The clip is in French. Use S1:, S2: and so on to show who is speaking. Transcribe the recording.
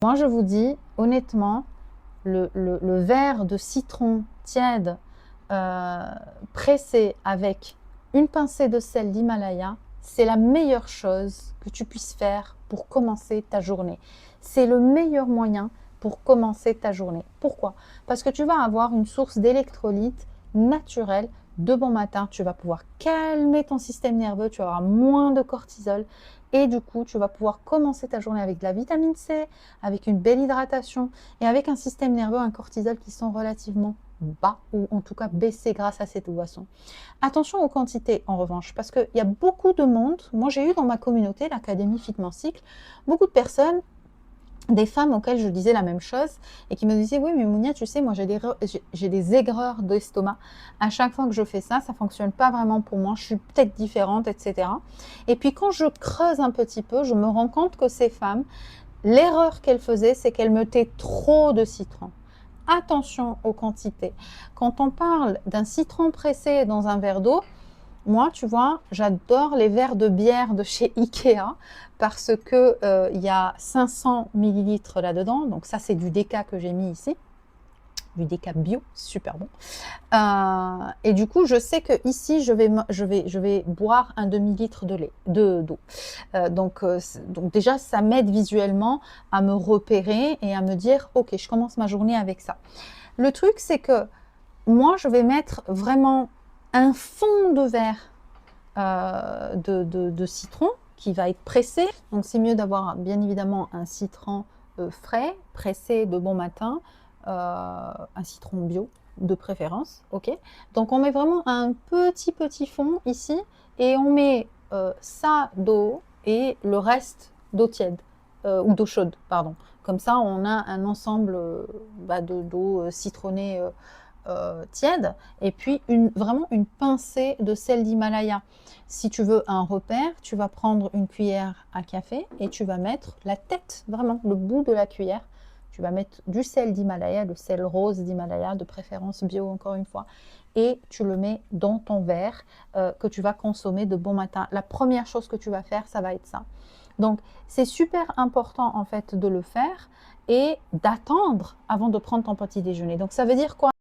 S1: Moi, je vous dis, honnêtement, le verre de citron tiède pressé avec une pincée de sel d'Himalaya, c'est la meilleure chose que tu puisses faire pour commencer ta journée. C'est le meilleur moyen pour commencer ta journée. Pourquoi? Parce que tu vas avoir une source d'électrolytes naturelle de bon matin. Tu vas pouvoir calmer ton système nerveux, tu vas avoir moins de cortisol et du coup, tu vas pouvoir commencer ta journée avec de la vitamine C, avec une belle hydratation et avec un système nerveux, un cortisol qui sont relativement bas ou en tout cas baissés grâce à cette boisson. Attention aux quantités en revanche, parce qu'il y a beaucoup de monde, moi j'ai eu dans ma communauté, l'Académie Fit Mon Cycle, beaucoup de personnes, des femmes auxquelles je disais la même chose et qui me disaient oui mais Mounia tu sais moi j'ai des aigreurs d'estomac à chaque fois que je fais ça fonctionne pas vraiment pour moi, je suis peut-être différente etc. Et puis quand je creuse un petit peu je me rends compte que ces femmes, l'erreur qu'elles faisaient c'est qu'elles mettaient trop de citron. Attention aux quantités. Quand on parle d'un citron pressé dans un verre d'eau, moi, tu vois, j'adore les verres de bière de chez Ikea parce que y a 500 millilitres là-dedans. Donc ça, c'est du déca que j'ai mis ici. Du déca bio, super bon. Et du coup, je sais que ici, je vais boire un demi-litre d'eau. Donc déjà, ça m'aide visuellement à me repérer et à me dire, ok, je commence ma journée avec ça. Le truc, c'est que moi, je vais mettre vraiment un fond de verre de citron qui va être pressé. Donc, c'est mieux d'avoir bien évidemment un citron frais, pressé de bon matin, un citron bio de préférence. Ok. Donc, on met vraiment un petit fond ici et on met ça d'eau et le reste d'eau tiède ou d'eau chaude, pardon. Comme ça, on a un ensemble d'eau citronnée tiède et puis vraiment une pincée de sel d'Himalaya. Si tu veux un repère, tu vas prendre une cuillère à café et tu vas mettre la tête, vraiment le bout de la cuillère. Tu vas mettre du sel d'Himalaya, le sel rose d'Himalaya, de préférence bio encore une fois, et tu le mets dans ton verre que tu vas consommer de bon matin. La première chose que tu vas faire, ça va être ça. Donc, c'est super important en fait de le faire et d'attendre avant de prendre ton petit déjeuner. Donc, ça veut dire quoi?